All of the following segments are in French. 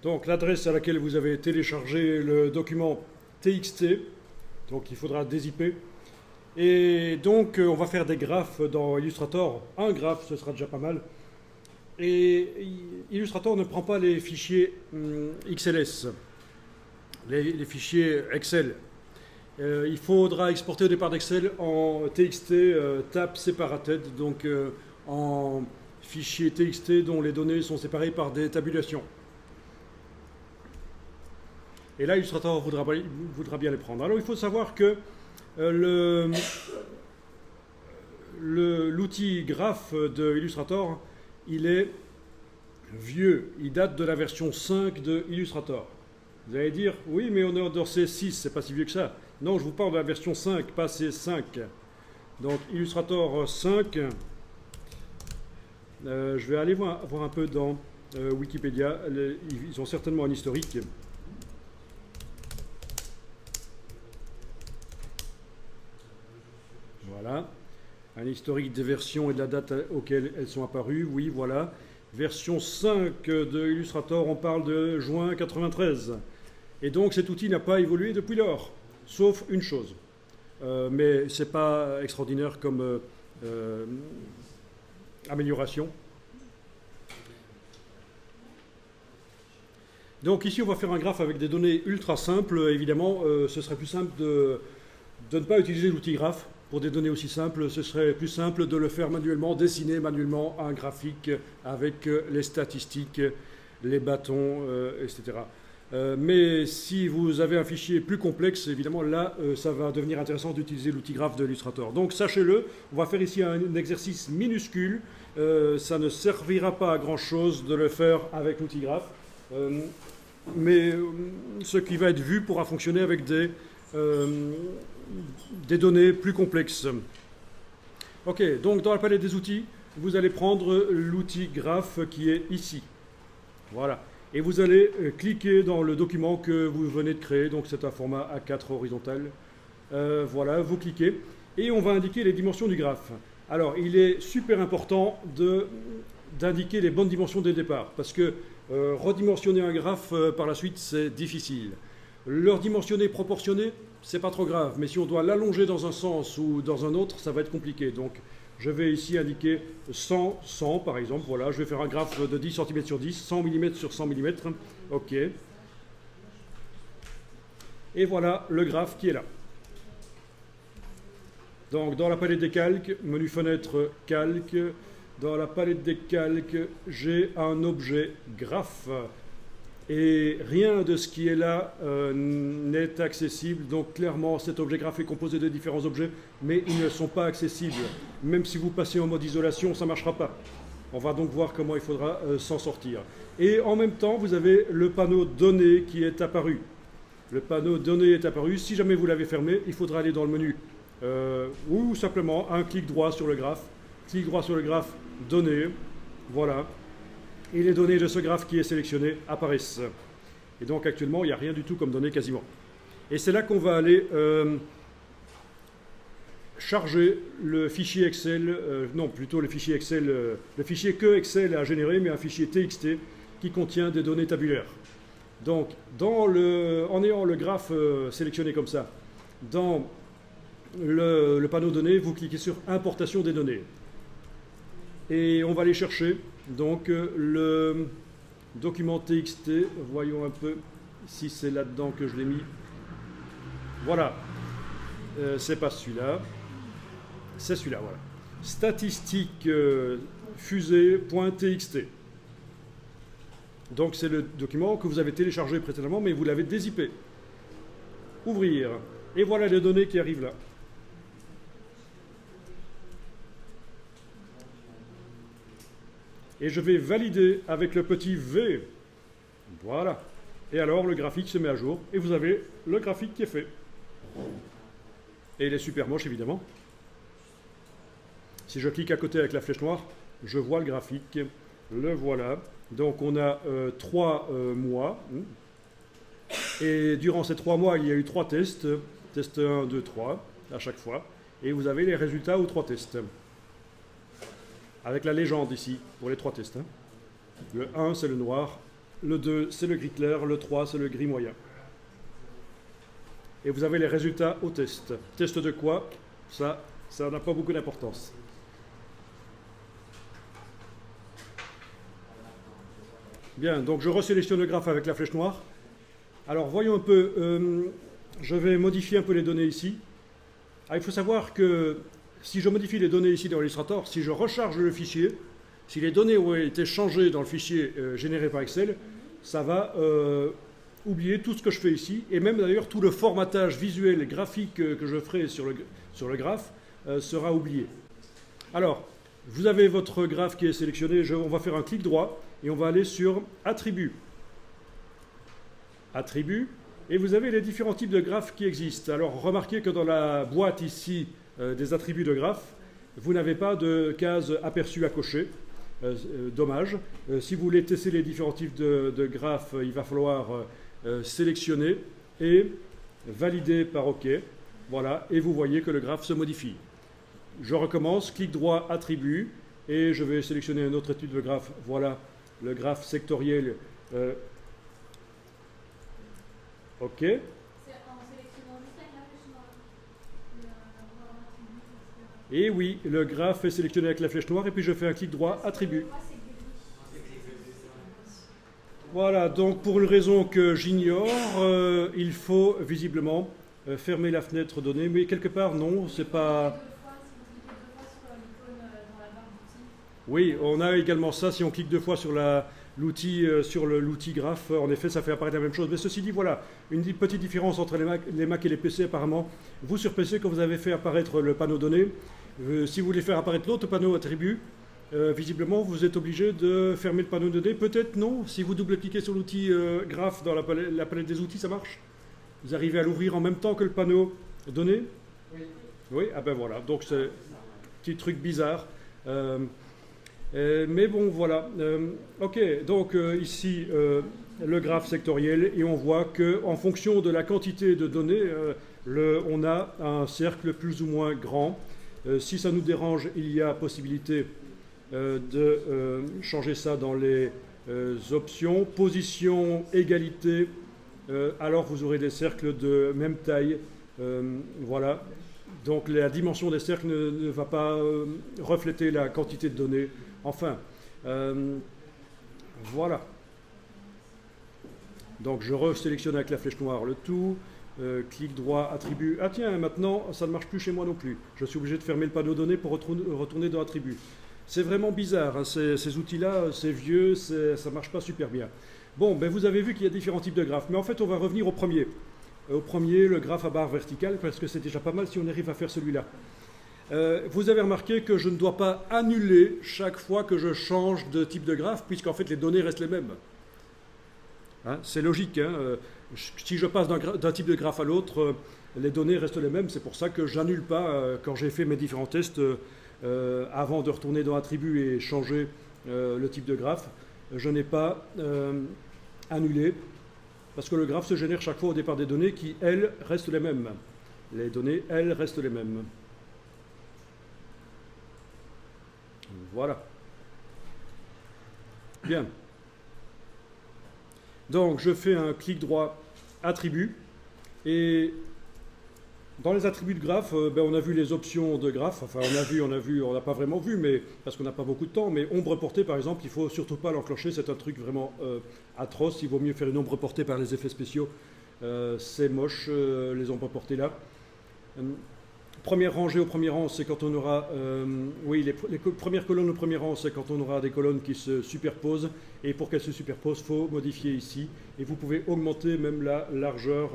Donc l'adresse à laquelle vous avez téléchargé le document TXT, donc il faudra dézipper. Et donc on va faire des graphes dans Illustrator. Un graphe, ce sera déjà pas mal. Et Illustrator ne prend pas les fichiers XLS, les fichiers Excel. Il faudra exporter au départ d'Excel en TXT tab separated, donc en fichier TXT dont les données sont séparées par des tabulations. Et là, Illustrator voudra bien les prendre. Alors il faut savoir que l'outil graph de Illustrator, il est vieux, il date de la version 5 de Illustrator. Vous allez dire, oui, mais on est dans C6, c'est pas si vieux que ça. Non, je vous parle de la version 5, pas C5. Donc Illustrator 5, je vais aller voir un peu dans Wikipédia, ils ont certainement un historique. Voilà, un historique des versions et de la date auxquelles elles sont apparues, oui, voilà. Version 5 de Illustrator, on parle de juin 93. Et donc cet outil n'a pas évolué depuis lors, sauf une chose. Mais ce n'est pas extraordinaire comme amélioration. Donc ici, on va faire un graphe avec des données ultra simples. Évidemment, ce serait plus simple de ne pas utiliser l'outil graph. Pour des données aussi simples, ce serait plus simple de le faire manuellement, dessiner manuellement un graphique avec les statistiques, les bâtons, etc. Mais si vous avez un fichier plus complexe, évidemment, là, ça va devenir intéressant d'utiliser l'outil graph de Illustrator. Donc, sachez-le, on va faire ici un exercice minuscule. Ça ne servira pas à grand-chose de le faire avec l'outil graph. Mais ce qui va être vu pourra fonctionner avec des données plus complexes. Ok, donc dans la palette des outils, vous allez prendre l'outil graph qui est ici. Voilà. Et vous allez cliquer dans le document que vous venez de créer, donc c'est un format A4 horizontal. Voilà, vous cliquez et on va indiquer les dimensions du graphe. Alors, il est super important d'indiquer les bonnes dimensions dès le départ, parce que redimensionner un graphe par la suite, c'est difficile. Le redimensionner proportionné, c'est pas trop grave, mais si on doit l'allonger dans un sens ou dans un autre, ça va être compliqué. Donc, je vais ici indiquer 100, 100 par exemple. Voilà, je vais faire un graphe de 10 cm sur 10, 100 mm sur 100 mm. OK. Et voilà le graphe qui est là. Donc, dans la palette des calques, menu fenêtre calque. Dans la palette des calques, j'ai un objet graphe. Et rien de ce qui est là n'est accessible. Donc clairement, cet objet graphe est composé de différents objets, mais ils ne sont pas accessibles. Même si vous passez en mode isolation, ça ne marchera pas. On va donc voir comment il faudra s'en sortir. Et en même temps, vous avez le panneau données qui est apparu. Le panneau données est apparu. Si jamais vous l'avez fermé, il faudra aller dans le menu ou simplement un clic droit sur le graphe. Clic droit sur le graphe, données. Voilà. Et les données de ce graphe qui est sélectionné apparaissent. Et donc actuellement, il n'y a rien du tout comme données quasiment. Et c'est là qu'on va aller charger le fichier Excel, non plutôt le fichier Excel, le fichier que Excel a généré, mais un fichier TXT qui contient des données tabulaires. Donc en ayant le graphe sélectionné comme ça, dans le panneau données, vous cliquez sur importation des données. Et on va aller chercher donc le document TXT, voyons un peu si c'est là-dedans que je l'ai mis. Voilà, c'est pas celui-là, c'est celui-là, voilà. Statistique fusée.txt. Donc c'est le document que vous avez téléchargé précédemment, mais vous l'avez dézippé. Ouvrir, et voilà les données qui arrivent là. Et je vais valider avec le petit V. Voilà. Et alors, le graphique se met à jour. Et vous avez le graphique qui est fait. Et il est super moche, évidemment. Si je clique à côté avec la flèche noire, je vois le graphique. Le voilà. Donc, on a 3 mois. Et durant ces 3 mois, il y a eu 3 tests. Test 1, 2, 3, à chaque fois. Et vous avez les résultats aux 3 tests. Avec la légende ici, pour les 3 tests. Le 1, c'est le noir. le 2 c'est le gris clair, le 3 c'est le gris moyen. Et vous avez les résultats au test. Test de quoi? Ça n'a pas beaucoup d'importance. Bien, donc je resélectionne le graphe avec la flèche noire. Alors voyons un peu, je vais modifier un peu les données ici. Il faut savoir que si je modifie les données ici dans Illustrator, si je recharge le fichier, si les données ont été changées dans le fichier généré par Excel, ça va oublier tout ce que je fais ici, et même d'ailleurs tout le formatage visuel et graphique que je ferai sur le graphe sera oublié. Alors, vous avez votre graphe qui est sélectionné, on va faire un clic droit, et on va aller sur Attributs. Attributs, et vous avez les différents types de graphes qui existent. Alors, remarquez que dans la boîte ici des attributs de graphes, vous n'avez pas de case aperçue à cocher. Dommage. Si vous voulez tester les différents types de graphes, il va falloir sélectionner et valider par OK. Voilà, et vous voyez que le graphe se modifie. Je recommence, clic droit, attribut, et je vais sélectionner un autre type de graphe. Voilà, le graphe sectoriel. OK. C'est en sélectionnant juste avec la flèche noire. Et oui, le graphe est sélectionné avec la flèche noire, et puis je fais un clic droit, attribut. Voilà, donc pour une raison que j'ignore, il faut visiblement fermer la fenêtre donnée, mais quelque part non, c'est pas... Oui, on a également ça, si on clique 2 fois sur l'outil graphe, en effet ça fait apparaître la même chose. Mais ceci dit, voilà, une petite différence entre les Mac et les PC apparemment. Vous sur PC, quand vous avez fait apparaître le panneau données, si vous voulez faire apparaître l'autre panneau attribut, visiblement vous êtes obligé de fermer le panneau données. Peut-être non, si vous double-cliquez sur l'outil graphe dans la palette des outils, ça marche. Vous arrivez à l'ouvrir en même temps que le panneau données? Oui. Oui, ah ben voilà, donc c'est un petit truc bizarre. Mais bon, voilà. OK, donc ici, le graphe sectoriel, et on voit qu'en fonction de la quantité de données, on a un cercle plus ou moins grand. Si ça nous dérange, il y a possibilité de changer ça dans les options. Position, égalité, alors vous aurez des cercles de même taille. Voilà. Donc la dimension des cercles ne va pas refléter la quantité de données. Enfin, voilà. Donc je resélectionne avec la flèche noire le tout, clic droit, attribut. Ah tiens, maintenant ça ne marche plus chez moi non plus. Je suis obligé de fermer le panneau données pour retourner dans attribut. C'est vraiment bizarre, hein, ces outils-là, c'est vieux, ça ne marche pas super bien. Bon, ben vous avez vu qu'il y a différents types de graphes, mais en fait on va revenir au premier. Au premier, le graphe à barre verticale, parce que c'est déjà pas mal si on arrive à faire celui-là. Vous avez remarqué que je ne dois pas annuler chaque fois que je change de type de graphe, puisqu'en fait les données restent les mêmes. Hein, c'est logique. Hein, si je passe d'un type de graphe à l'autre, les données restent les mêmes. C'est pour ça que j'annule pas quand j'ai fait mes différents tests avant de retourner dans Attributs et changer le type de graphe. Je n'ai pas annulé, parce que le graphe se génère chaque fois au départ des données qui, elles, restent les mêmes. Les données, elles, restent les mêmes. Voilà. Bien. Donc, je fais un clic droit attribut. Et dans les attributs de graphe, on a vu les options de graphe. Enfin, on n'a pas vraiment vu, mais parce qu'on n'a pas beaucoup de temps. Mais ombre portée, par exemple, il ne faut surtout pas l'enclencher. C'est un truc vraiment atroce. Il vaut mieux faire une ombre portée par les effets spéciaux. C'est moche, les ombres portées là. Première rangée au premier rang, c'est quand on aura... les premières colonnes au premier rang, c'est quand on aura des colonnes qui se superposent. Et pour qu'elles se superposent, il faut modifier ici. Et vous pouvez augmenter même la largeur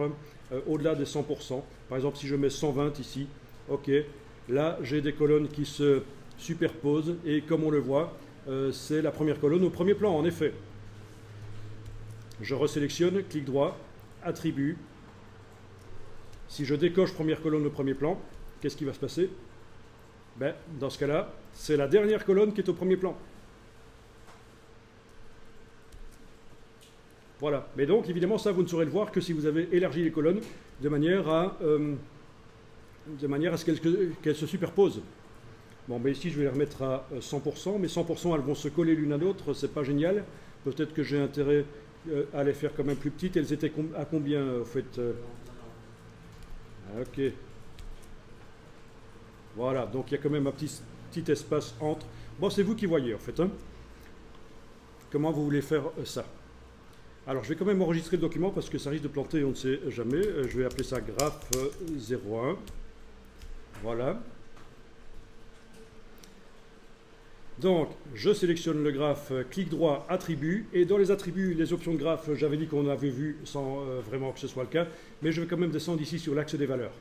au-delà des 100%. Par exemple, si je mets 120 ici, OK, là, j'ai des colonnes qui se superposent. Et comme on le voit, c'est la première colonne au premier plan, en effet. Je resélectionne, clic droit, attribut. Si je décoche première colonne au premier plan, qu'est-ce qui va se passer? Dans ce cas-là, c'est la dernière colonne qui est au premier plan. Voilà. Mais donc, évidemment, ça, vous ne saurez le voir que si vous avez élargi les colonnes de manière à ce qu'elles se superposent. Bon, ici, je vais les remettre à 100%, mais 100%, elles vont se coller l'une à l'autre, c'est pas génial. Peut-être que j'ai intérêt à les faire quand même plus petites. Elles étaient à combien, en fait Ok. Voilà, donc il y a quand même un petit espace entre. Bon, c'est vous qui voyez, en fait. Hein. Comment vous voulez faire ça? Alors, je vais quand même enregistrer le document parce que ça risque de planter, on ne sait jamais. Je vais appeler ça graphe 01. Voilà. Donc, je sélectionne le graphe, clic droit, attributs, et dans les attributs, les options de graphe, j'avais dit qu'on avait vu sans vraiment que ce soit le cas, mais je vais quand même descendre ici sur l'axe des valeurs.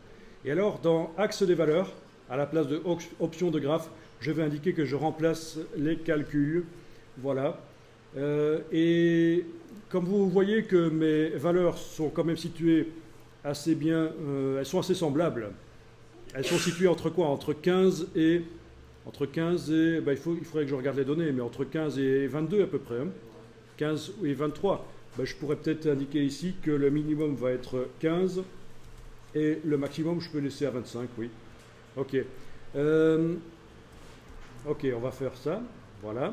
Et alors, dans axe des valeurs, à la place de option de graphe, je vais indiquer que je remplace les calculs. Voilà. Et comme vous voyez que mes valeurs sont quand même situées assez bien, elles sont assez semblables. Elles sont situées entre quoi? Entre 15 et... ben, il faudrait que je regarde les données, mais entre 15 et 22 à peu près. Hein. 15 et 23. Ben, je pourrais peut-être indiquer ici que le minimum va être 15 et le maximum, je peux laisser à 25, oui. Ok. Ok, on va faire ça. Voilà.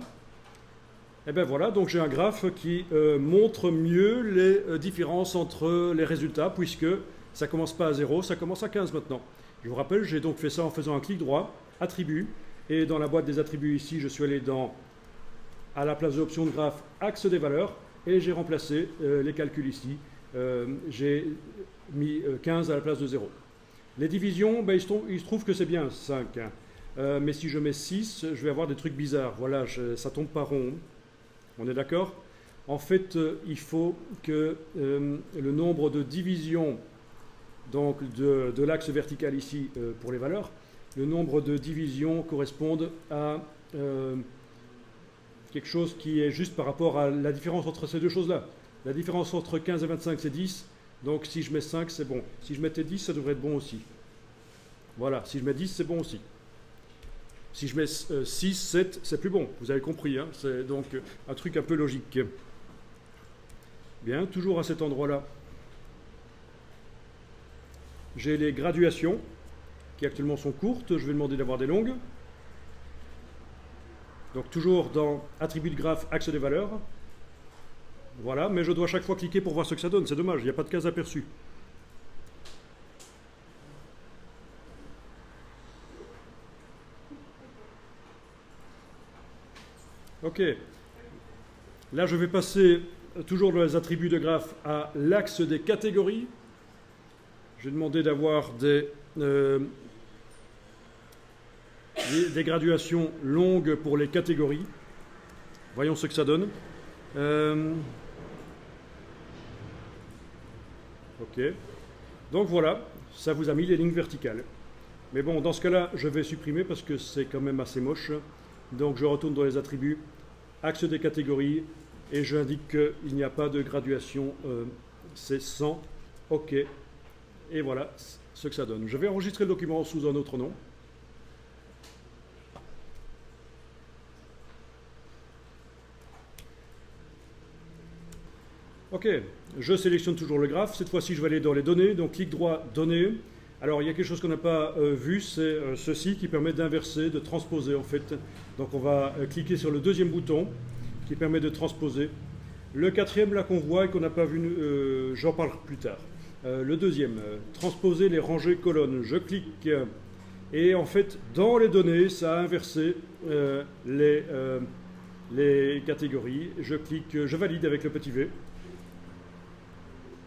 Et bien voilà, donc j'ai un graphe qui montre mieux les différences entre les résultats, puisque ça ne commence pas à 0, ça commence à 15 maintenant. Je vous rappelle, j'ai donc fait ça en faisant un clic droit, attributs, et dans la boîte des attributs ici, je suis allé à la place de l'option de graphe, axe des valeurs, et j'ai remplacé les calculs ici. J'ai mis 15 à la place de 0. Les divisions, ben, il se trouve que c'est bien 5. Hein. Mais si je mets 6, je vais avoir des trucs bizarres. Voilà, ça tombe pas rond. On est d'accord? En fait, il faut que le nombre de divisions donc de l'axe vertical ici pour les valeurs, le nombre de divisions corresponde à quelque chose qui est juste par rapport à la différence entre ces deux choses-là. La différence entre 15 et 25, c'est 10. Donc si je mets 5, c'est bon. Si je mettais 10, ça devrait être bon aussi. Voilà, si je mets 10, c'est bon aussi. Si je mets 6, 7, c'est plus bon. Vous avez compris, hein, c'est donc un truc un peu logique. Bien, toujours à cet endroit-là. J'ai les graduations, qui actuellement sont courtes. Je vais demander d'avoir des longues. Donc toujours dans attribut de graphe, axe des valeurs. Voilà, mais je dois chaque fois cliquer pour voir ce que ça donne. C'est dommage, il n'y a pas de case aperçue. Ok. Là, je vais passer toujours dans les attributs de graphe à l'axe des catégories. Je vais demander d'avoir des graduations longues pour les catégories. Voyons ce que ça donne. Ok. Donc voilà, ça vous a mis les lignes verticales. Mais bon, dans ce cas-là, je vais supprimer parce que c'est quand même assez moche. Donc je retourne dans les attributs, axe des catégories, et j'indique qu'il n'y a pas de graduation, c'est 100. Ok. Et voilà ce que ça donne. Je vais enregistrer le document sous un autre nom. Ok, je sélectionne toujours le graphe. Cette fois-ci, je vais aller dans les données. Donc, clic droit, données. Alors, il y a quelque chose qu'on n'a pas vu, c'est ceci qui permet d'inverser, de transposer en fait. Donc, on va cliquer sur le deuxième bouton qui permet de transposer. Le quatrième, là, qu'on voit et qu'on n'a pas vu, j'en parle plus tard. Le deuxième, transposer les rangées colonnes. Je clique et en fait, dans les données, ça a inversé les catégories. Je clique, je valide avec le petit V.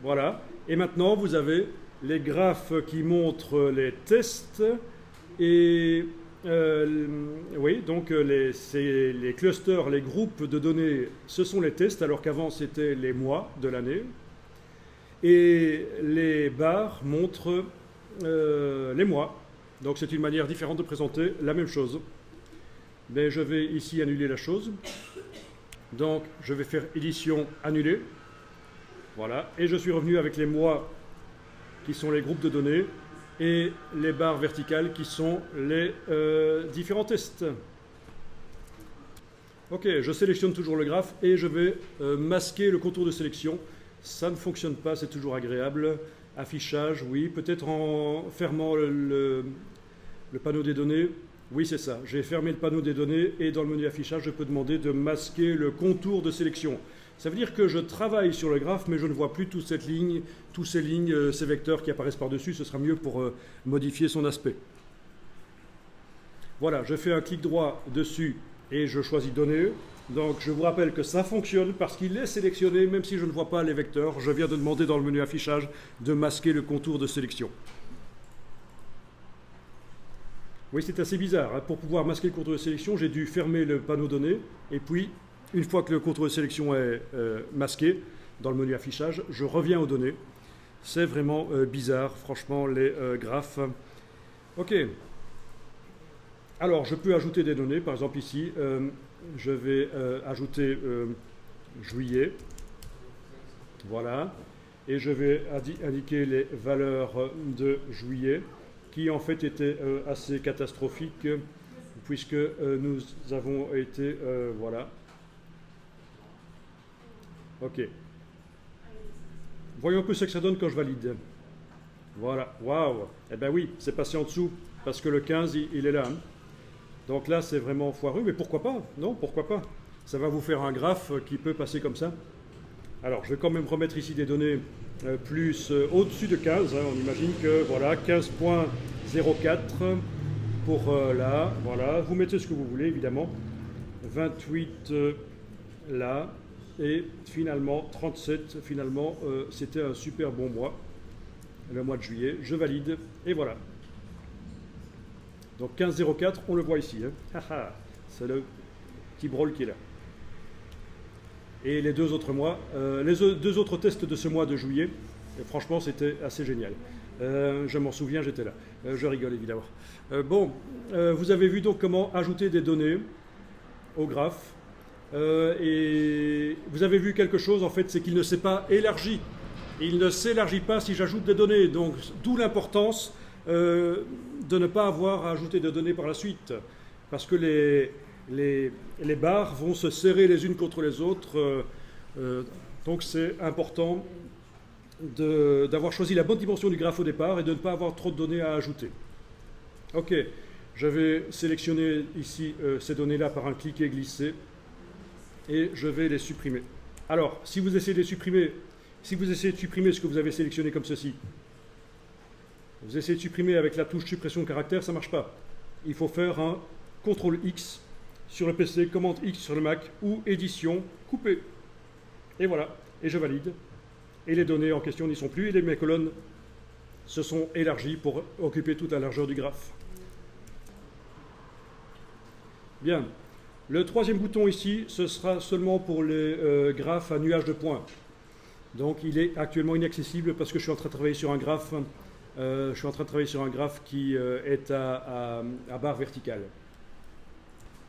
Voilà. Et maintenant, vous avez les graphes qui montrent les tests. Et oui, donc les clusters, les groupes de données, ce sont les tests, alors qu'avant, c'était les mois de l'année. Et les barres montrent les mois. Donc, c'est une manière différente de présenter la même chose. Mais je vais ici annuler la chose. Donc, je vais faire édition annuler. Voilà, et je suis revenu avec les mois qui sont les groupes de données et les barres verticales qui sont les différents tests. Ok, je sélectionne toujours le graphe et je vais masquer le contour de sélection. Ça ne fonctionne pas, c'est toujours agréable. Affichage, oui, peut-être en fermant le panneau des données. Oui, c'est ça, j'ai fermé le panneau des données et dans le menu affichage, je peux demander de masquer le contour de sélection. Ça veut dire que je travaille sur le graphe, mais je ne vois plus toute cette ligne, tous ces lignes, ces vecteurs qui apparaissent par-dessus. Ce sera mieux pour modifier son aspect. Voilà, je fais un clic droit dessus et je choisis Données. Donc je vous rappelle que ça fonctionne parce qu'il est sélectionné, même si je ne vois pas les vecteurs. Je viens de demander dans le menu affichage de masquer le contour de sélection. Oui, c'est assez bizarre. Hein. Pour pouvoir masquer le contour de sélection, j'ai dû fermer le panneau Données. Et puis, une fois que le contour de sélection est masqué dans le menu affichage, je reviens aux données. C'est vraiment bizarre, franchement, les graphes. OK. Alors, je peux ajouter des données. Par exemple, ici, je vais ajouter juillet. Voilà. Et je vais indiquer les valeurs de juillet, qui en fait étaient assez catastrophiques, puisque nous avons été... voilà. OK. Voyons un peu ce que ça donne quand je valide. Voilà. Waouh. Eh bien oui, c'est passé en dessous, parce que le 15, il est là. Hein. Donc là, c'est vraiment foireux, mais pourquoi pas? Non, pourquoi pas? Ça va vous faire un graphe qui peut passer comme ça. Alors, je vais quand même remettre ici des données plus au-dessus de 15. Hein. On imagine que, voilà, 15.04 pour là. Voilà, vous mettez ce que vous voulez, évidemment. 28 là. Et finalement, 37, finalement, c'était un super bon mois, le mois de juillet. Je valide, et voilà. Donc 15.04, on le voit ici. Hein. C'est le petit brol qui est là. Et les deux autres mois, les deux autres tests de ce mois de juillet, franchement, c'était assez génial. Je m'en souviens, j'étais là. Je rigole, évidemment. Bon, vous avez vu donc comment ajouter des données au graphe. Et vous avez vu quelque chose, en fait, c'est qu'il ne s'est pas élargi. Il ne s'élargit pas si j'ajoute des données. Donc, d'où l'importance de ne pas avoir à ajouter de données par la suite. Parce que les barres vont se serrer les unes contre les autres. Donc, c'est important d'avoir choisi la bonne dimension du graphe au départ et de ne pas avoir trop de données à ajouter. OK. Je vais sélectionner ici ces données-là par un clic et glisser. Et je vais les supprimer. Alors, si vous essayez de supprimer ce que vous avez sélectionné comme ceci, vous essayez de supprimer avec la touche suppression de caractère, ça ne marche pas. Il faut faire un CTRL X sur le PC, commande X sur le Mac, ou édition, couper. Et voilà, et je valide. Et les données en question n'y sont plus, et mes colonnes se sont élargies pour occuper toute la largeur du graphe. Bien. Le troisième bouton ici, ce sera seulement pour les graphes à nuage de points. Donc il est actuellement inaccessible parce que je suis en train de travailler sur un graphe, qui est à barre verticale.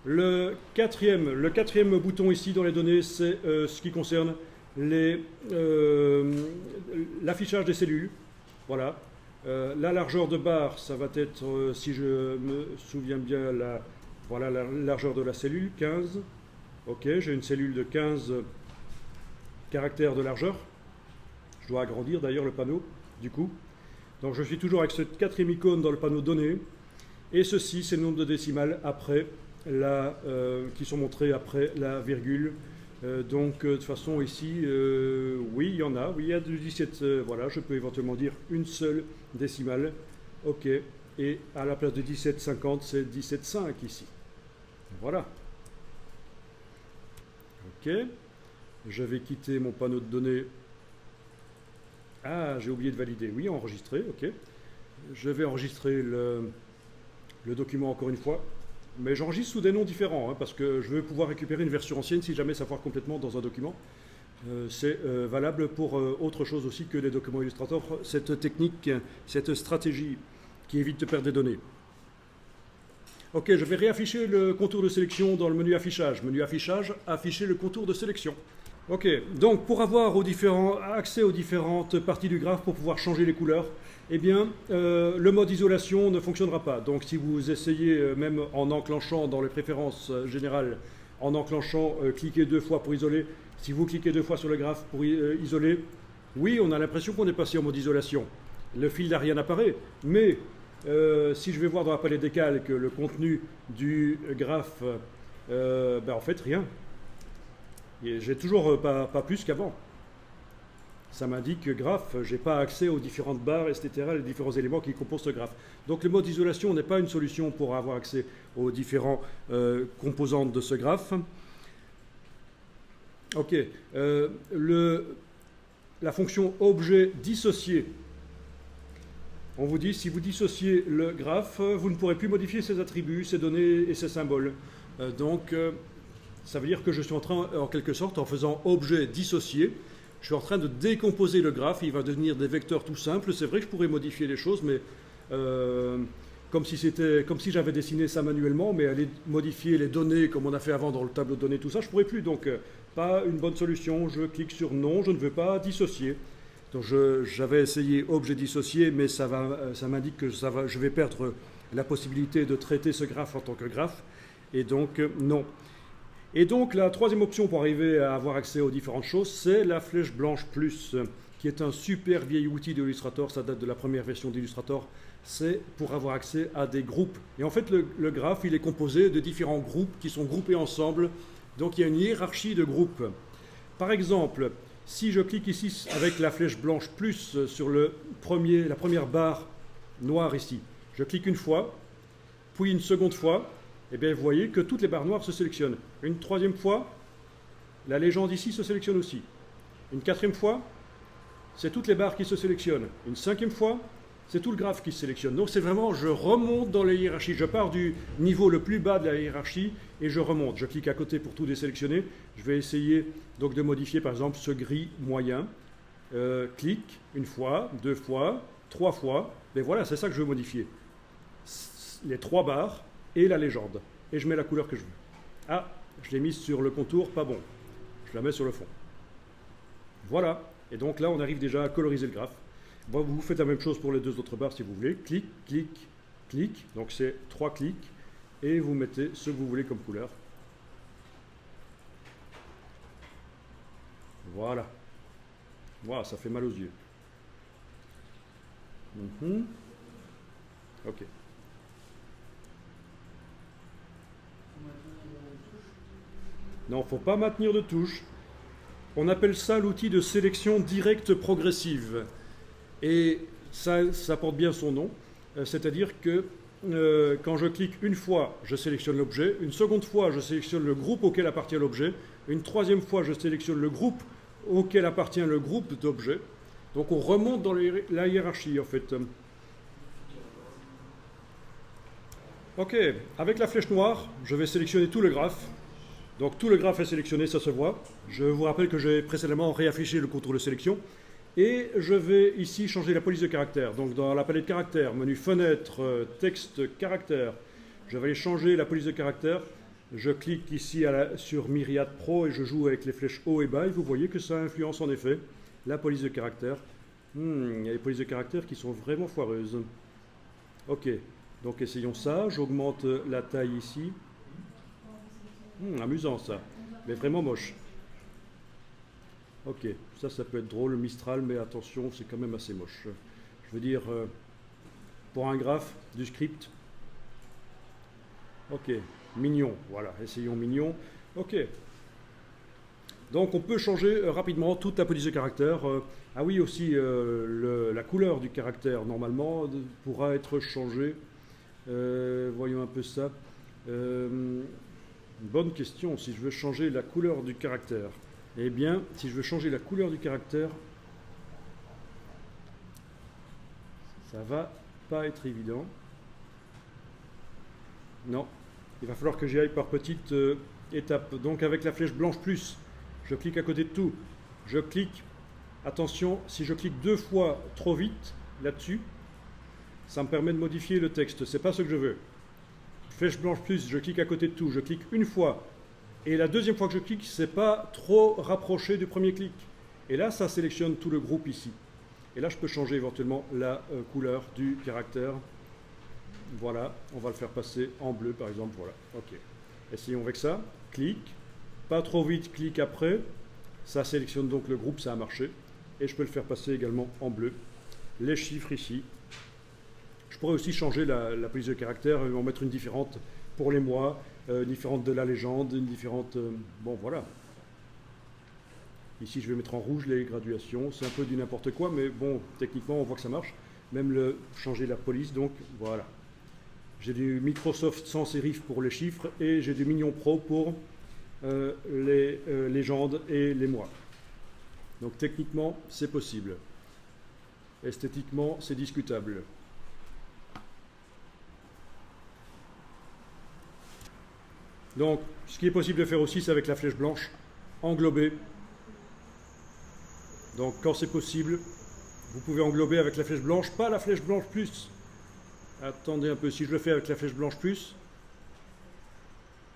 Le quatrième bouton ici dans les données, c'est ce qui concerne l'affichage des cellules. Voilà. La largeur de barre, ça va être, si je me souviens bien, voilà la largeur de la cellule, 15. OK, j'ai une cellule de 15 caractères de largeur. Je dois agrandir d'ailleurs le panneau, du coup. Donc je suis toujours avec cette quatrième icône dans le panneau données. Et ceci, c'est le nombre de décimales après qui sont montrées après la virgule. Donc de toute façon ici, oui, il y en a. Oui, il y a du 17. Voilà, je peux éventuellement dire une seule décimale. OK. Et à la place de 17,50, c'est 17,5 ici. Voilà. OK. Je vais quitter mon panneau de données. Ah, j'ai oublié de valider. Oui, enregistrer. OK. Je vais enregistrer le document encore une fois. Mais j'enregistre sous des noms différents, hein, parce que je veux pouvoir récupérer une version ancienne si jamais ça foire complètement dans un document. C'est valable pour autre chose aussi que les documents Illustrator. Cette technique, cette stratégie qui évite de perdre des données. OK, je vais réafficher le contour de sélection dans le menu affichage. Menu affichage, afficher le contour de sélection. OK, donc pour avoir accès aux différentes parties du graphe, pour pouvoir changer les couleurs, eh bien, le mode isolation ne fonctionnera pas. Donc si vous essayez, même en enclenchant dans les préférences générales, en enclenchant, cliquez 2 fois pour isoler. Si vous cliquez 2 fois sur le graphe pour isoler, oui, on a l'impression qu'on est passé en mode isolation. Le fil d'Ariane apparaît, mais si je vais voir dans la palette des calques le contenu du graphe, en fait rien. Et j'ai toujours pas plus qu'avant. Ça m'indique que graphe, je n'ai pas accès aux différentes barres, etc., les différents éléments qui composent ce graphe. Donc le mode isolation n'est pas une solution pour avoir accès aux différentes composantes de ce graphe. Ok. La fonction objet dissocié. On vous dit, si vous dissociez le graphe, vous ne pourrez plus modifier ses attributs, ses données et ses symboles. Ça veut dire que je suis en train, en quelque sorte, en faisant objet dissocié, je suis en train de décomposer le graphe, il va devenir des vecteurs tout simples. C'est vrai que je pourrais modifier les choses, mais comme si j'avais dessiné ça manuellement, mais aller modifier les données comme on a fait avant dans le tableau de données, tout ça, je ne pourrais plus. Donc, pas une bonne solution. Je clique sur non, je ne veux pas dissocier. Donc, j'avais essayé objet dissocié, mais ça m'indique que je vais perdre la possibilité de traiter ce graphe en tant que graphe. Et donc, non. Et donc, la troisième option pour arriver à avoir accès aux différentes choses, c'est la flèche blanche plus, qui est un super vieil outil d'Illustrator. Ça date de la première version d'Illustrator. C'est pour avoir accès à des groupes. Et en fait, le graphe, il est composé de différents groupes qui sont groupés ensemble. Donc, il y a une hiérarchie de groupes. Par exemple, si je clique ici avec la flèche blanche plus sur la première barre noire ici, je clique une fois, puis une seconde fois, et bien vous voyez que toutes les barres noires se sélectionnent. Une troisième fois, la légende ici se sélectionne aussi. Une quatrième fois, c'est toutes les barres qui se sélectionnent. Une cinquième fois, c'est tout le graphe qui se sélectionne. Donc c'est vraiment, je remonte dans la hiérarchie. Je pars du niveau le plus bas de la hiérarchie et je remonte. Je clique à côté pour tout désélectionner. Je vais essayer donc de modifier par exemple ce gris moyen. Clique une fois, deux fois, trois fois. Et voilà, c'est ça que je veux modifier. Les trois barres et la légende. Et je mets la couleur que je veux. Ah, je l'ai mise sur le contour, pas bon. Je la mets sur le fond. Voilà. Et donc là, on arrive déjà à coloriser le graphe. Bon, vous faites la même chose pour les deux autres barres si vous voulez. Clic, clic, clic. Donc c'est 3 clics. Et vous mettez ce que vous voulez comme couleur. Voilà. Voilà, ça fait mal aux yeux. Ok. Non, il ne faut pas maintenir de touche. On appelle ça l'outil de sélection directe progressive. Et ça porte bien son nom. C'est-à-dire que quand je clique une fois, je sélectionne l'objet. Une seconde fois, je sélectionne le groupe auquel appartient l'objet. Une troisième fois, je sélectionne le groupe auquel appartient le groupe d'objets. Donc on remonte dans la hiérarchie en fait. Ok, avec la flèche noire, je vais sélectionner tout le graphe. Donc tout le graphe est sélectionné, ça se voit. Je vous rappelle que j'ai précédemment réaffiché le contour de sélection. Et je vais ici changer la police de caractère. Donc dans la palette caractère, menu fenêtre, texte, caractère, je vais aller changer la police de caractère. Je clique ici sur Myriad Pro et je joue avec les flèches haut et bas. Et vous voyez que ça influence en effet la police de caractère. Il y a des polices de caractère qui sont vraiment foireuses. Ok, donc essayons ça. J'augmente la taille ici. Amusant ça, mais vraiment moche. Ok, ça peut être drôle, Mistral, mais attention, c'est quand même assez moche. Je veux dire, pour un graphe, du script. Ok, mignon, voilà, essayons mignon. Ok. Donc on peut changer rapidement toute la police de caractère. Ah oui, aussi, la couleur du caractère, normalement, pourra être changée. Voyons un peu ça. Bonne question, si je veux changer la couleur du caractère. Eh bien, si je veux changer la couleur du caractère, ça va pas être évident. Non, il va falloir que j'y aille par petites étapes. Donc avec la flèche blanche plus, je clique à côté de tout. Je clique, attention, si je clique 2 fois trop vite là-dessus, ça me permet de modifier le texte. C'est pas ce que je veux. Flèche blanche plus, je clique à côté de tout, je clique une fois. Et la deuxième fois que je clique, c'est pas trop rapproché du premier clic. Et là, ça sélectionne tout le groupe ici. Et là, je peux changer éventuellement la couleur du caractère. Voilà, on va le faire passer en bleu par exemple. Voilà, ok. Essayons avec ça. Clic, pas trop vite, clic après. Ça sélectionne donc le groupe, ça a marché. Et je peux le faire passer également en bleu. Les chiffres ici. Je pourrais aussi changer la police de caractère et en mettre une différente pour les mois, une différente de la légende, une différente... bon, voilà. Ici, je vais mettre en rouge les graduations. C'est un peu du n'importe quoi, mais bon, techniquement, on voit que ça marche. Même changer la police, donc voilà. J'ai du Microsoft sans sérif pour les chiffres et j'ai du Minion Pro pour les légendes et les mois. Donc techniquement, c'est possible. Esthétiquement, c'est discutable. Donc, ce qui est possible de faire aussi, c'est avec la flèche blanche, englober. Donc, quand c'est possible, vous pouvez englober avec la flèche blanche, pas la flèche blanche plus. Attendez un peu, si je le fais avec la flèche blanche plus,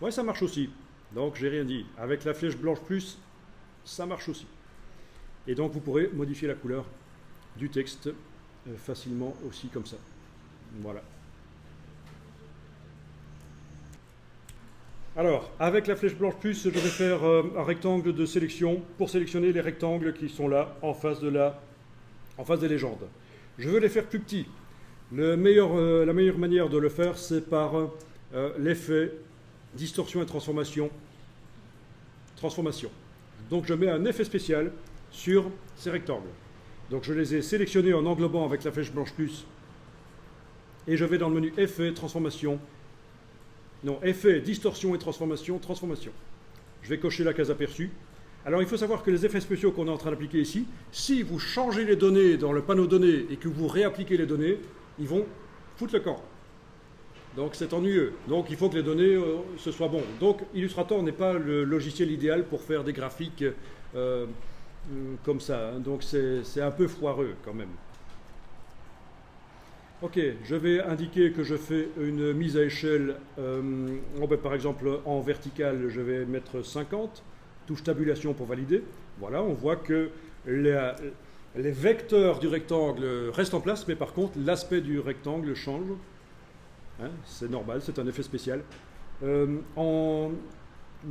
ouais, ça marche aussi. Donc, j'ai rien dit. Avec la flèche blanche plus, ça marche aussi. Et donc, vous pourrez modifier la couleur du texte facilement aussi comme ça. Voilà. Alors, avec la flèche blanche plus, je vais faire un rectangle de sélection pour sélectionner les rectangles qui sont là, en face des légendes. Je veux les faire plus petits. La meilleure manière de le faire, c'est par l'effet distorsion et transformation. Donc, je mets un effet spécial sur ces rectangles. Donc, je les ai sélectionnés en englobant avec la flèche blanche plus. Et je vais dans le menu effet, transformation. Non, effet, distorsion et transformation. Je vais cocher la case aperçue. Alors, il faut savoir que les effets spéciaux qu'on est en train d'appliquer ici, si vous changez les données dans le panneau données et que vous réappliquez les données, ils vont foutre le camp. Donc, c'est ennuyeux. Donc, il faut que les données, ce soit bon. Donc, Illustrator n'est pas le logiciel idéal pour faire des graphiques comme ça. Hein. Donc, c'est un peu foireux quand même. Ok, je vais indiquer que je fais une mise à échelle, par exemple en vertical, je vais mettre 50, touche tabulation pour valider. Voilà, on voit que les vecteurs du rectangle restent en place, mais par contre l'aspect du rectangle change. Hein, c'est normal, c'est un effet spécial. En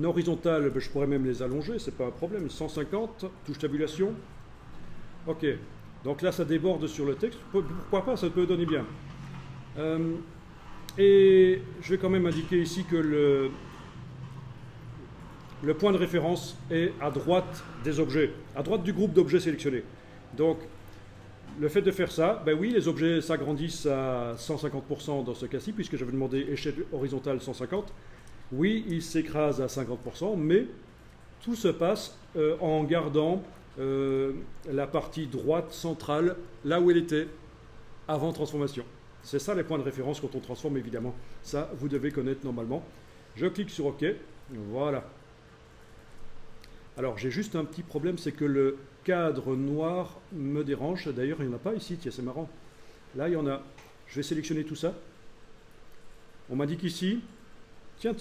horizontal, je pourrais même les allonger, c'est pas un problème. 150, touche tabulation. Ok. Donc là, ça déborde sur le texte. Pourquoi pas, ça peut donner bien. Et je vais quand même indiquer ici que le point de référence est à droite des objets, à droite du groupe d'objets sélectionnés. Donc, le fait de faire ça, ben oui, les objets s'agrandissent à 150% dans ce cas-ci, puisque j'avais demandé échelle horizontale 150. Oui, ils s'écrasent à 50%, mais tout se passe en gardant la partie droite centrale là où elle était avant transformation. C'est ça les points de référence quand on transforme, évidemment. Ça, vous devez connaître normalement. Je clique sur OK. Voilà. Alors, j'ai juste un petit problème, c'est que le cadre noir me dérange. D'ailleurs, il n'y en a pas ici. Tiens, c'est marrant. Là, il y en a. Je vais sélectionner tout ça. On m'indique ici, tiens,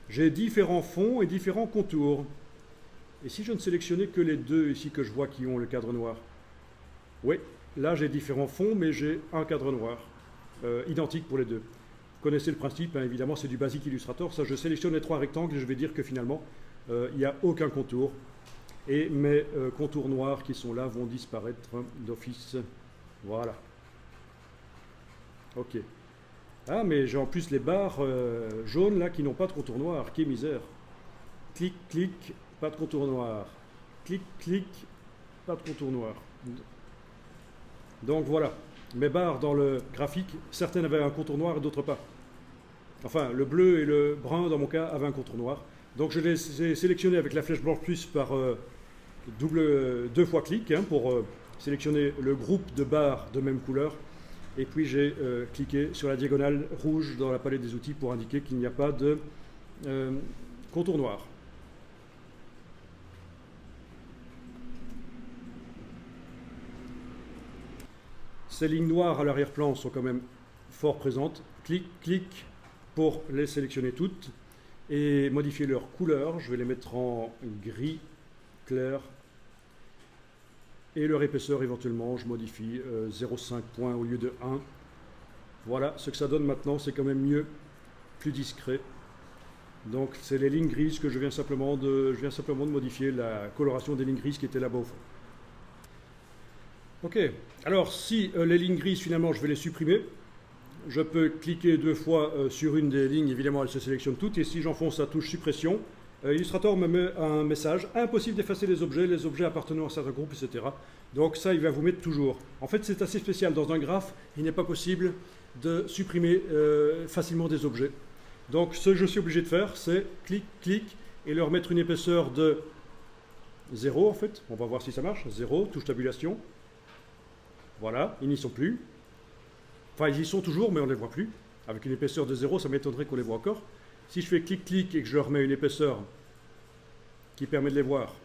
j'ai différents fonds et différents contours. Et si je ne sélectionnais que les deux ici que je vois qui ont le cadre noir? Oui, là j'ai différents fonds, mais j'ai un cadre noir, identique pour les deux. Vous connaissez le principe, hein, évidemment, c'est du basique Illustrator. Ça, je sélectionne les trois rectangles et je vais dire que finalement, il n'y a aucun contour. Et mes contours noirs qui sont là vont disparaître d'office. Voilà. Ok. Ah, mais j'ai en plus les barres jaunes là qui n'ont pas de contour noir. Quelle misère. Clic, clic. Pas de contour noir. Clic, clic, pas de contour noir. Donc voilà, mes barres dans le graphique, certaines avaient un contour noir et d'autres pas. Enfin, le bleu et le brun, dans mon cas, avaient un contour noir. Donc je les ai sélectionnés avec la flèche blanche plus par deux fois clic pour sélectionner le groupe de barres de même couleur. Et puis j'ai cliqué sur la diagonale rouge dans la palette des outils pour indiquer qu'il n'y a pas de contour noir. Ces lignes noires à l'arrière-plan sont quand même fort présentes. Clic, clic pour les sélectionner toutes et modifier leur couleur. Je vais les mettre en gris clair. Et leur épaisseur, éventuellement, je modifie 0,5 points au lieu de 1. Voilà, ce que ça donne maintenant, c'est quand même mieux, plus discret. Donc, c'est les lignes grises que je viens simplement de modifier la coloration des lignes grises qui étaient là-bas au fond. Ok, alors si les lignes grises, finalement, je vais les supprimer, je peux cliquer deux fois sur une des lignes, évidemment, elles se sélectionnent toutes, et si j'enfonce la touche suppression, Illustrator me met un message, impossible d'effacer les objets appartenant à certains groupes, etc. Donc ça, il va vous mettre toujours. En fait, c'est assez spécial. Dans un graphe, il n'est pas possible de supprimer facilement des objets. Donc ce que je suis obligé de faire, c'est clic, clic, et leur mettre une épaisseur de 0 en fait. On va voir si ça marche. 0, touche tabulation. Voilà, ils n'y sont plus. Enfin, ils y sont toujours, mais on ne les voit plus. Avec une épaisseur de 0, ça m'étonnerait qu'on les voit encore. Si je fais clic-clic et que je leur mets une épaisseur qui permet de les voir,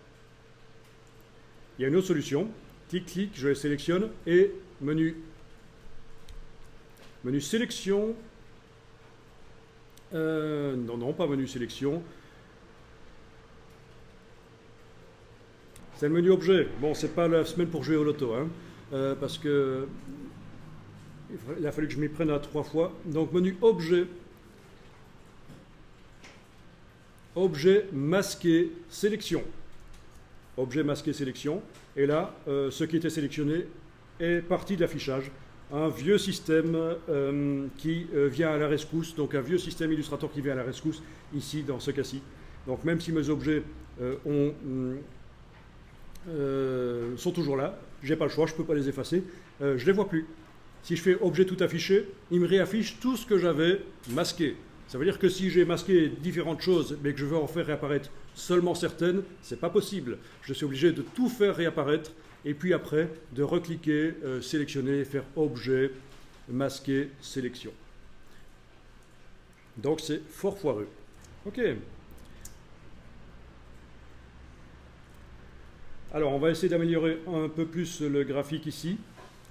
il y a une autre solution. Clic-clic, je les sélectionne et menu sélection. Non, pas menu sélection. C'est le menu objet. Bon, c'est pas la semaine pour jouer au loto, hein, parce que il a fallu que je m'y prenne à 3 fois. Donc menu objet. Objet masqué sélection. Objet masqué sélection. Et là, ce qui était sélectionné est parti de l'affichage. Un vieux système qui vient à la rescousse, donc un vieux système Illustrator qui vient à la rescousse, ici, dans ce cas-ci. Donc même si mes objets sont toujours là, je n'ai pas le choix, je ne peux pas les effacer, je ne les vois plus. Si je fais objet tout affiché, il me réaffiche tout ce que j'avais masqué. Ça veut dire que si j'ai masqué différentes choses, mais que je veux en faire réapparaître seulement certaines, ce n'est pas possible. Je suis obligé de tout faire réapparaître, et puis après, de recliquer, sélectionner, faire objet, masquer, sélection. Donc c'est fort foireux. OK. Alors, on va essayer d'améliorer un peu plus le graphique ici,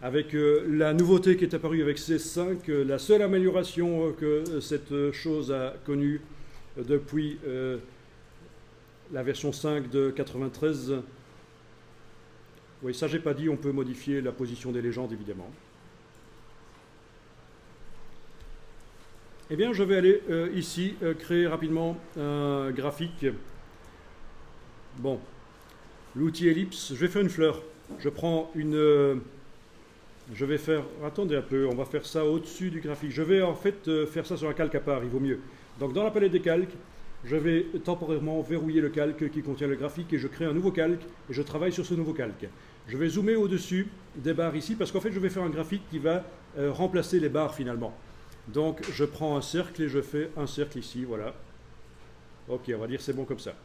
avec la nouveauté qui est apparue avec CS5, la seule amélioration que cette chose a connue depuis la version 5 de 93. Oui, ça j'ai pas dit, on peut modifier la position des légendes évidemment. Eh bien, je vais aller ici créer rapidement un graphique. Bon, l'outil ellipse, je vais faire une fleur. Je prends une... je vais faire... Attendez un peu, on va faire ça au-dessus du graphique. Je vais en fait faire ça sur un calque à part, il vaut mieux. Donc dans la palette des calques, je vais temporairement verrouiller le calque qui contient le graphique et je crée un nouveau calque et je travaille sur ce nouveau calque. Je vais zoomer au-dessus des barres ici parce qu'en fait je vais faire un graphique qui va remplacer les barres finalement. Donc je prends un cercle et je fais un cercle ici, voilà. Ok, on va dire c'est bon comme ça.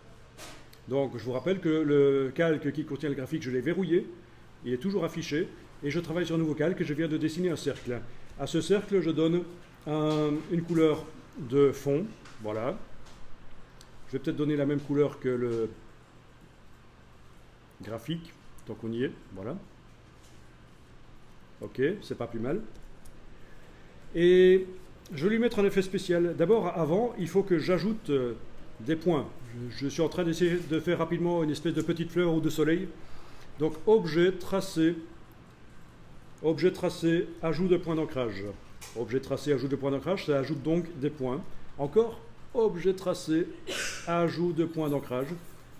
Donc je vous rappelle que le calque qui contient le graphique, je l'ai verrouillé, il est toujours affiché et je travaille sur un nouveau calque et je viens de dessiner un cercle. À ce cercle je donne une couleur de fond, voilà. Je vais peut-être donner la même couleur que le graphique, tant qu'on y est, voilà. Ok, c'est pas plus mal. Et je vais lui mettre un effet spécial. D'abord, avant, il faut que j'ajoute des points. Je suis en train d'essayer de faire rapidement une espèce de petite fleur ou de soleil. Donc, objet tracé, ajout de points d'ancrage. Objet tracé, ajout de points d'ancrage, ça ajoute donc des points. Encore, objet tracé, ajout de points d'ancrage.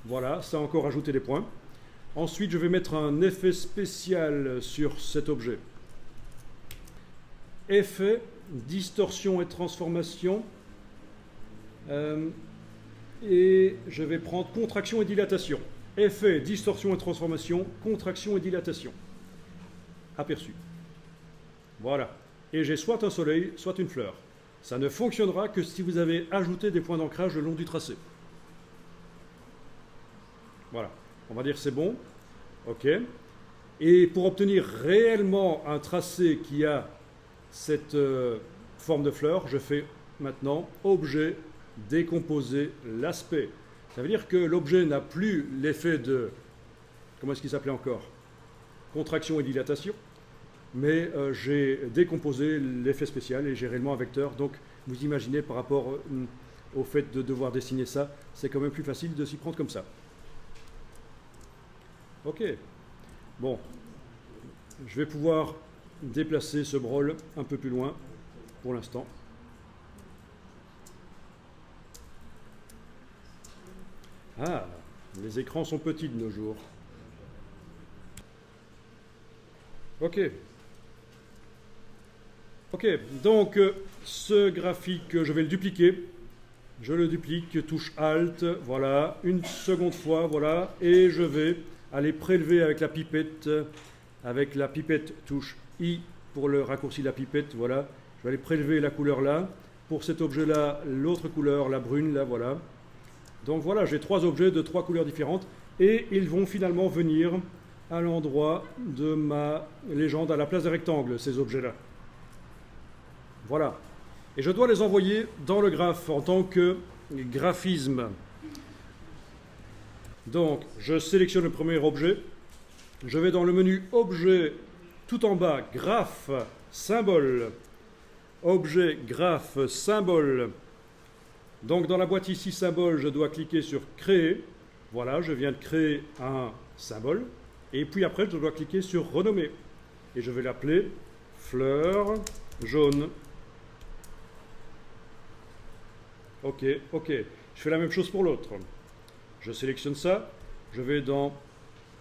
Voilà, ça a encore ajouté des points. Ensuite, je vais mettre un effet spécial sur cet objet. Effet, distorsion et transformation. Et je vais prendre contraction et dilatation. Effet, distorsion et transformation, contraction et dilatation. Aperçu. Voilà. Et j'ai soit un soleil, soit une fleur. Ça ne fonctionnera que si vous avez ajouté des points d'ancrage le long du tracé. Voilà. On va dire c'est bon. OK. Et pour obtenir réellement un tracé qui a cette forme de fleur, je fais maintenant objet, décomposer l'aspect. Ça veut dire que l'objet n'a plus l'effet de... Comment est-ce qu'il s'appelait encore? Contraction et dilatation. Mais j'ai décomposé l'effet spécial et j'ai réellement un vecteur. Donc vous imaginez par rapport au fait de devoir dessiner ça, c'est quand même plus facile de s'y prendre comme ça. Ok. Bon. Je vais pouvoir déplacer ce brol un peu plus loin pour l'instant. Ah, les écrans sont petits de nos jours. Ok. Ok, donc ce graphique, je vais le dupliquer je le duplique, touche Alt, voilà, une seconde fois, voilà, et je vais aller prélever avec la pipette touche I pour le raccourci de la pipette, voilà, je vais aller prélever la couleur là, pour cet objet-là, l'autre couleur, la brune, là, voilà. Donc voilà, j'ai 3 objets de 3 couleurs différentes, et ils vont finalement venir à l'endroit de ma légende, à la place des rectangles, ces objets-là. Voilà. Et je dois les envoyer dans le graphe en tant que graphisme. Donc, je sélectionne le premier objet. Je vais dans le menu Objet, tout en bas, Graphe, Symbole. Objet, Graphe, Symbole. Donc, dans la boîte ici, Symbole, je dois cliquer sur Créer. Voilà, je viens de créer un symbole. Et puis après, je dois cliquer sur Renommer. Et je vais l'appeler Fleur jaune. Ok, ok. Je fais la même chose pour l'autre. Je sélectionne ça. Je vais dans...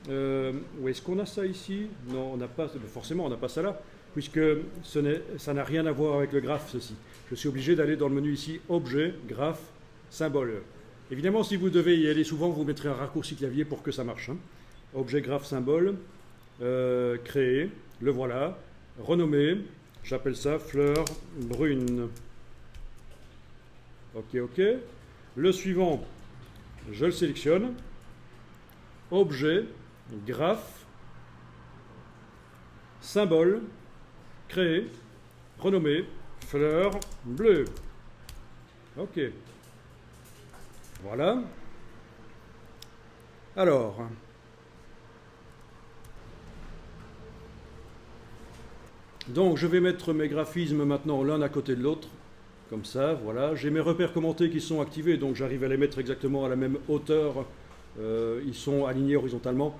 où est-ce qu'on a ça ici? Non, on n'a pas... Forcément, on n'a pas ça là, puisque ça n'a rien à voir avec le graphe, ceci. Je suis obligé d'aller dans le menu ici, Objet, Graphe, Symbole. Évidemment, si vous devez y aller souvent, vous mettrez un raccourci clavier pour que ça marche. Hein. Objet, Graphe, Symbole, Créer, le voilà. Renommer, j'appelle ça Fleur brune. Ok, ok. Le suivant, je le sélectionne. Objet, Graphe, Symbole, Créer, Renommer, Fleur bleue. Ok. Voilà. Alors, donc je vais mettre mes graphismes maintenant l'un à côté de l'autre, comme ça, voilà. J'ai mes repères commentés qui sont activés, donc j'arrive à les mettre exactement à la même hauteur. Ils sont alignés horizontalement.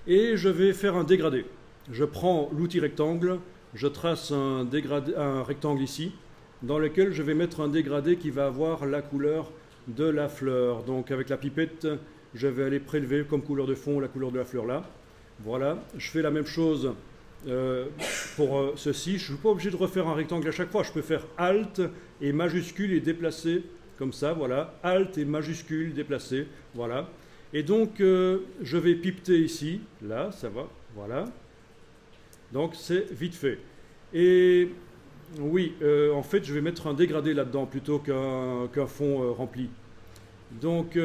Et je vais faire un dégradé. Je prends l'outil rectangle, je trace un rectangle ici, dans lequel je vais mettre un dégradé qui va avoir la couleur de la fleur. Donc avec la pipette, je vais aller prélever comme couleur de fond la couleur de la fleur là. Voilà, je fais la même chose pour ceci. Je ne suis pas obligé de refaire un rectangle à chaque fois. Je peux faire Alt et majuscule et déplacer comme ça, voilà. Alt et majuscule, déplacer, voilà. Et donc, je vais pipeter ici, là, ça va, voilà. Donc, c'est vite fait. Et oui, en fait, je vais mettre un dégradé là-dedans plutôt qu'un fond rempli. Donc,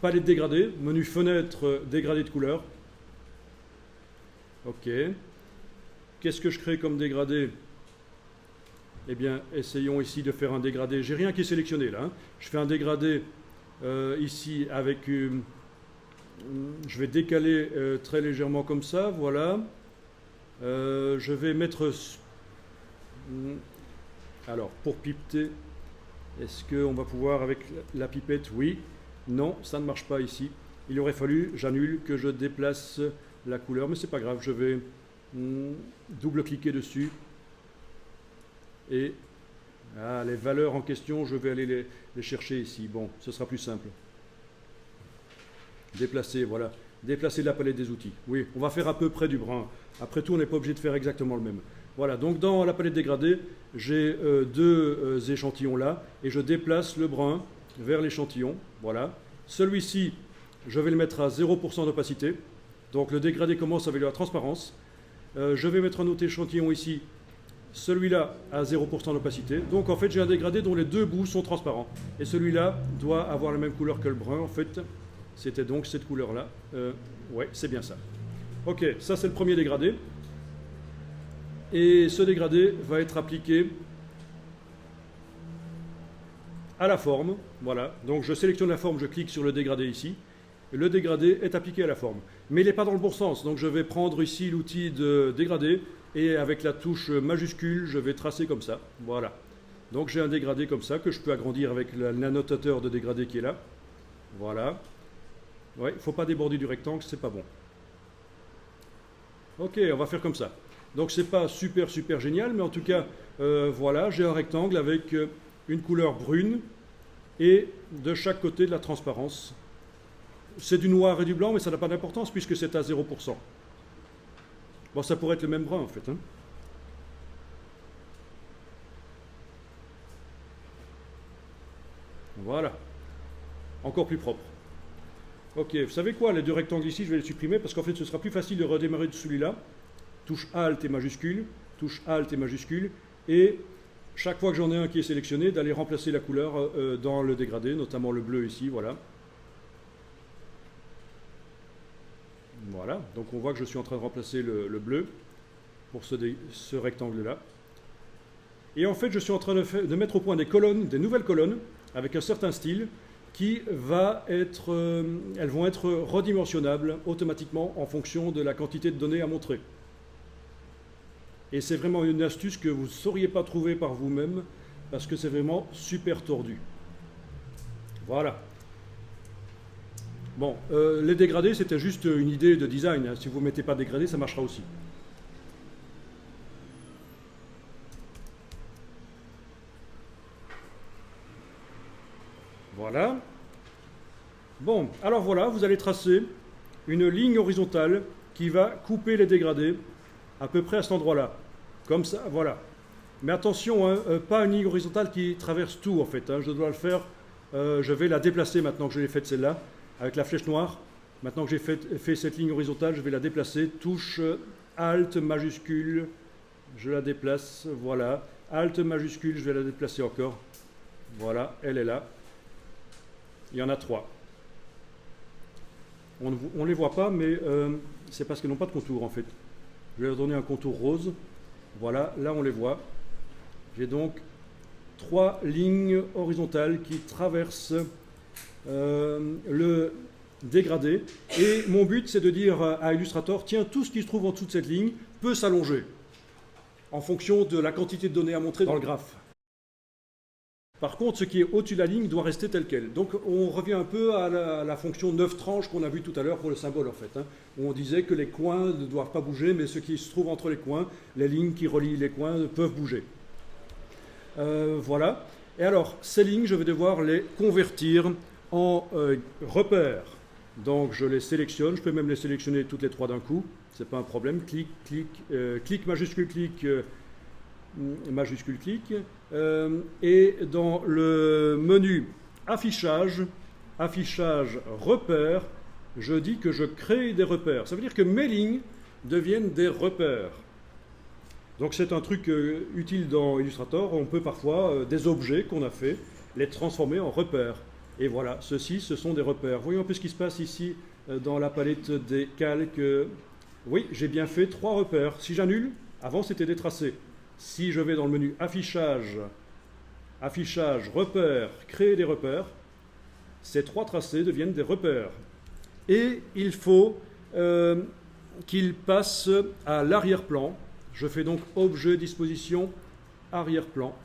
palette dégradée, menu fenêtre, dégradé de couleur. Ok. Qu'est-ce que je crée comme dégradé? Eh bien, essayons ici de faire un dégradé. J'ai rien qui est sélectionné là. Hein. Je fais un dégradé ici avec... je vais décaler très légèrement comme ça, voilà. Je vais mettre... Alors, pour pipeter, est-ce qu'on va pouvoir avec la pipette? Oui. Non, ça ne marche pas ici. Il aurait fallu, j'annule, que je déplace la couleur, mais c'est pas grave, je vais double-cliquer dessus. Et les valeurs en question, je vais aller les chercher ici. Bon, ce sera plus simple. Déplacer, voilà. Déplacer la palette des outils. Oui, on va faire à peu près du brun. Après tout, on n'est pas obligé de faire exactement le même. Voilà, donc dans la palette dégradée, j'ai deux échantillons là, et je déplace le brun vers l'échantillon. Voilà. Celui-ci, je vais le mettre à 0% d'opacité. Donc le dégradé commence avec la transparence. Je vais mettre un autre échantillon ici, celui-là à 0% d'opacité. Donc en fait, j'ai un dégradé dont les deux bouts sont transparents. Et celui-là doit avoir la même couleur que le brun. En fait, c'était donc cette couleur-là. Ouais, c'est bien ça. Ok, ça c'est le premier dégradé. Et ce dégradé va être appliqué à la forme. Voilà, donc je sélectionne la forme, je clique sur le dégradé ici. Le dégradé est appliqué à la forme. Mais il n'est pas dans le bon sens. Donc je vais prendre ici l'outil de dégradé et avec la touche majuscule, je vais tracer comme ça. Voilà. Donc j'ai un dégradé comme ça que je peux agrandir avec l'annotateur de dégradé qui est là. Voilà. Ouais, il ne faut pas déborder du rectangle, c'est pas bon. Ok, on va faire comme ça. Donc c'est pas super génial, mais en tout cas, voilà, j'ai un rectangle avec une couleur brune et de chaque côté de la transparence. C'est du noir et du blanc, mais ça n'a pas d'importance puisque c'est à 0%. Bon, ça pourrait être le même brun en fait. Hein. Voilà. Encore plus propre. Ok, vous savez quoi, les deux rectangles ici, je vais les supprimer parce qu'en fait, ce sera plus facile de redémarrer de celui-là. Touche Alt et majuscule, touche Alt et majuscule, et chaque fois que j'en ai un qui est sélectionné, d'aller remplacer la couleur dans le dégradé, notamment le bleu ici, voilà. Voilà, donc on voit que je suis en train de remplacer le bleu pour ce rectangle-là. Et en fait, je suis en train de mettre au point des colonnes, des nouvelles colonnes, avec un certain style, qui elles vont être redimensionnables automatiquement en fonction de la quantité de données à montrer. Et c'est vraiment une astuce que vous ne sauriez pas trouver par vous-même, parce que c'est vraiment super tordu. Voilà. Bon, les dégradés, c'était juste une idée de design, hein. Si vous ne mettez pas dégradé, ça marchera aussi. Voilà. Bon, alors voilà, vous allez tracer une ligne horizontale qui va couper les dégradés à peu près à cet endroit-là. Comme ça, voilà. Mais attention, hein, pas une ligne horizontale qui traverse tout en fait, hein. Je dois le faire, je vais la déplacer maintenant que je l'ai faite celle-là, avec la flèche noire. Maintenant que j'ai fait cette ligne horizontale, je vais la déplacer. Touche Alt majuscule, je la déplace, voilà. Alt majuscule, je vais la déplacer encore. Voilà, elle est là. Il y en a 3. On ne les voit pas, mais c'est parce qu'elles n'ont pas de contour en fait. Je vais leur donner un contour rose. Voilà, là on les voit. J'ai donc 3 lignes horizontales qui traversent le dégradé. Et mon but, c'est de dire à Illustrator, tiens, tout ce qui se trouve en dessous de cette ligne peut s'allonger en fonction de la quantité de données à montrer dans le graphe. Par contre, ce qui est au-dessus de la ligne doit rester tel quel. Donc on revient un peu à la fonction 9 tranches qu'on a vue tout à l'heure pour le symbole en fait, hein, où on disait que les coins ne doivent pas bouger, mais ce qui se trouve entre les coins, les lignes qui relient les coins peuvent bouger. Voilà. Et alors, ces lignes, je vais devoir les convertir en repères. Donc je les sélectionne, je peux même les sélectionner toutes les 3 d'un coup, c'est pas un problème. Clic, clic, clic, majuscule, clic, majuscule, clic. Et dans le menu affichage, affichage repères, je dis que je crée des repères. Ça veut dire que mes lignes deviennent des repères. Donc c'est un truc utile dans Illustrator. On peut parfois, des objets qu'on a fait, les transformer en repères. Et voilà, ceux-ci, ce sont des repères. Voyons un peu ce qui se passe ici dans la palette des calques. Oui, j'ai bien fait 3 repères. Si j'annule, avant c'était des tracés. Si je vais dans le menu affichage, affichage, repères, créer des repères, ces 3 tracés deviennent des repères. Et il faut qu'ils passent à l'arrière-plan. Je fais donc objet, disposition, arrière-plan.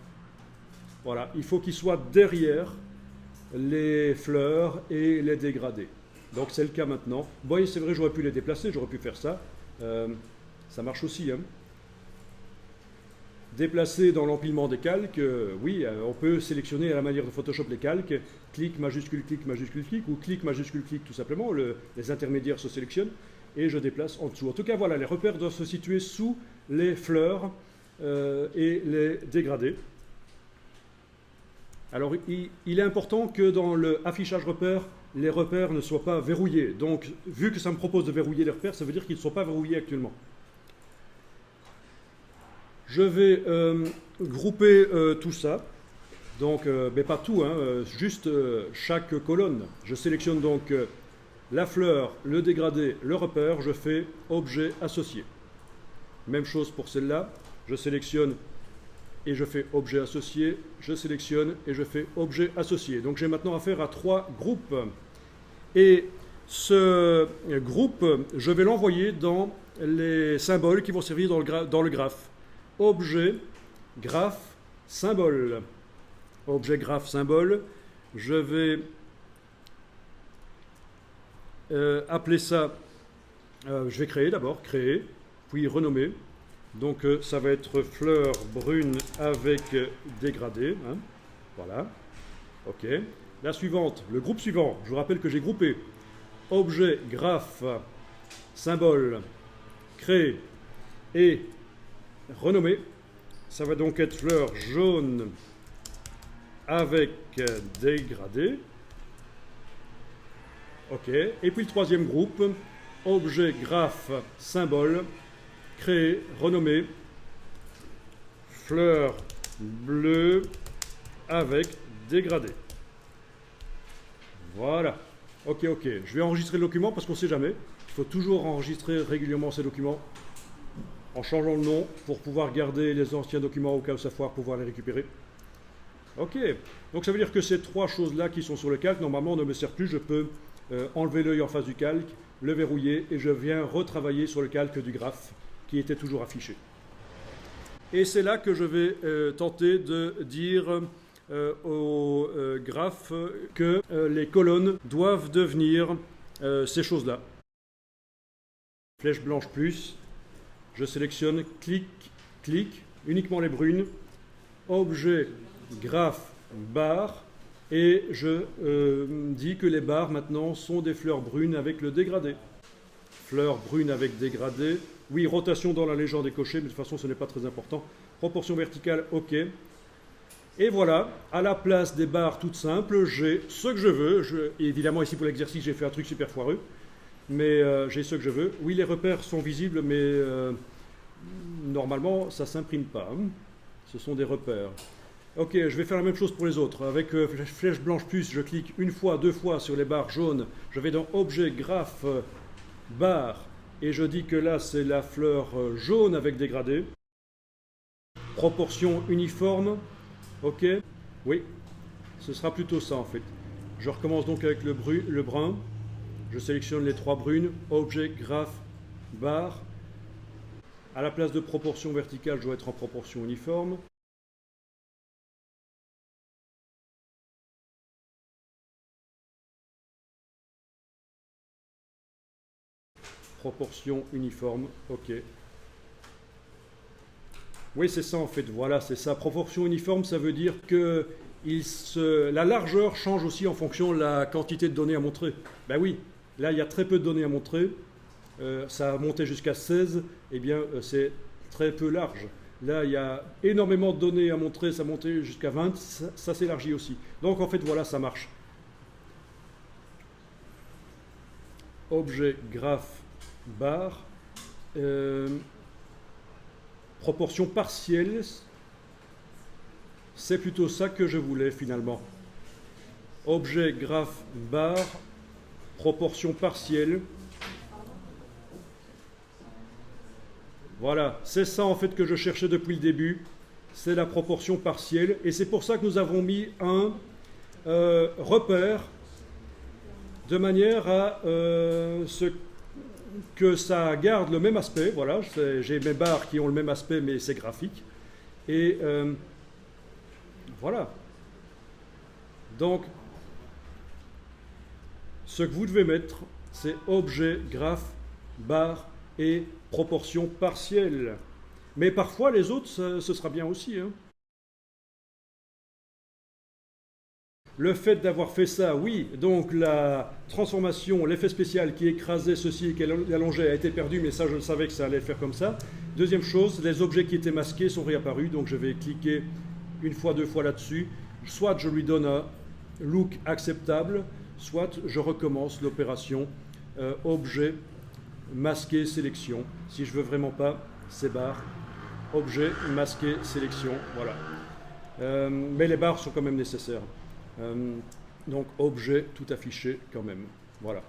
Voilà, il faut qu'ils soient derrière les fleurs et les dégradés. Donc c'est le cas maintenant. Bon, c'est vrai, j'aurais pu les déplacer, j'aurais pu faire ça. Ça marche aussi, hein. Déplacer dans l'empilement des calques, oui, on peut sélectionner à la manière de Photoshop les calques, clic, majuscule, clic, ou clic, majuscule, clic, tout simplement, les intermédiaires se sélectionnent, et je déplace en dessous. En tout cas, voilà, les repères doivent se situer sous les fleurs et les dégradés. Alors, il est important que dans le affichage repères, les repères ne soient pas verrouillés. Donc, vu que ça me propose de verrouiller les repères, ça veut dire qu'ils ne sont pas verrouillés actuellement. Je vais grouper tout ça, donc mais pas tout, hein, juste chaque colonne. Je sélectionne donc la fleur, le dégradé, le repère, je fais objet associé. Même chose pour celle-là, je sélectionne et je fais objet associé, je sélectionne et je fais objet associé. Donc j'ai maintenant affaire à 3 groupes. Et ce groupe, je vais l'envoyer dans les symboles qui vont servir dans le graphe. Objet, graphe, symbole. Objet, graphe, symbole. Je vais appeler ça, je vais créer d'abord, créer, puis renommer. Donc ça va être fleur brune avec dégradé. Hein. Voilà. OK. La suivante, le groupe suivant. Je vous rappelle que j'ai groupé objet, graphe, symbole, créer et renommer. Ça va donc être fleur jaune avec dégradé. OK. Et puis le troisième groupe, objet, graphe, symbole, créer, renommer, fleur bleue avec dégradé. Voilà. OK. Je vais enregistrer le document parce qu'on ne sait jamais. Il faut toujours enregistrer régulièrement ces documents en changeant le nom pour pouvoir garder les anciens documents au cas où ça foire, pouvoir les récupérer. OK. Donc ça veut dire que ces trois choses-là qui sont sur le calque, normalement, ne me servent plus. Je peux enlever l'œil en face du calque, le verrouiller et je viens retravailler sur le calque du graphe qui était toujours affiché. Et c'est là que je vais tenter de dire au graphe que les colonnes doivent devenir ces choses-là. Flèche blanche plus, je sélectionne, clic, uniquement les brunes, objet, graphe, barre, et je dis que les barres maintenant sont des fleurs brunes avec le dégradé. Fleurs brunes avec dégradé. Oui, rotation dans la légende est cochée, mais de toute façon ce n'est pas très important. Proportion verticale, OK. Et voilà, à la place des barres toutes simples, j'ai ce que je veux. Évidemment, ici pour l'exercice, j'ai fait un truc super foireux, mais j'ai ce que je veux. Oui, les repères sont visibles, mais normalement, ça ne s'imprime pas. Ce sont des repères. OK, je vais faire la même chose pour les autres. Avec flèche blanche plus, je clique une fois, deux fois sur les barres jaunes. Je vais dans Objet, Graphe, Barre, et je dis que là, c'est la fleur jaune avec dégradé. Proportion uniforme. OK. Oui, ce sera plutôt ça en fait. Je recommence donc avec le brun. Je sélectionne les trois brunes. Objet, Graphe, Barre. À la place de proportion verticale, je dois être en proportion uniforme. Proportion uniforme, OK. Oui, c'est ça en fait, voilà, c'est ça. Proportion uniforme, ça veut dire que la largeur change aussi en fonction de la quantité de données à montrer. Ben oui, là il y a très peu de données à montrer. Ça a monté jusqu'à 16, eh bien c'est très peu large. Là il y a énormément de données à montrer, ça a monté jusqu'à 20, ça s'élargit aussi. Donc en fait voilà, ça marche. Objet, graphe, barre, proportion partielle, c'est plutôt ça que je voulais finalement. Objet, graphe, barre, proportion partielle. Voilà, c'est ça en fait que je cherchais depuis le début, c'est la proportion partielle, et c'est pour ça que nous avons mis un repère de manière à que ça garde le même aspect. Voilà, j'ai mes barres qui ont le même aspect, mais c'est graphique. Et voilà. Donc, ce que vous devez mettre, c'est objet, graphe, barre et proportion partielle. Mais parfois, les autres, ce sera bien aussi. Hein. Le fait d'avoir fait ça, oui, donc la transformation, l'effet spécial qui écrasait ceci et qui allongeait a été perdu, mais ça je le savais que ça allait faire comme ça. Deuxième chose, les objets qui étaient masqués sont réapparus, donc je vais cliquer une fois, deux fois là-dessus. Soit je lui donne un look acceptable, soit je recommence l'opération objet, masqué, sélection. Si je veux vraiment pas, ces barres, objet, masqué, sélection, voilà. Mais les barres sont quand même nécessaires. Donc objet tout affiché quand même. Voilà.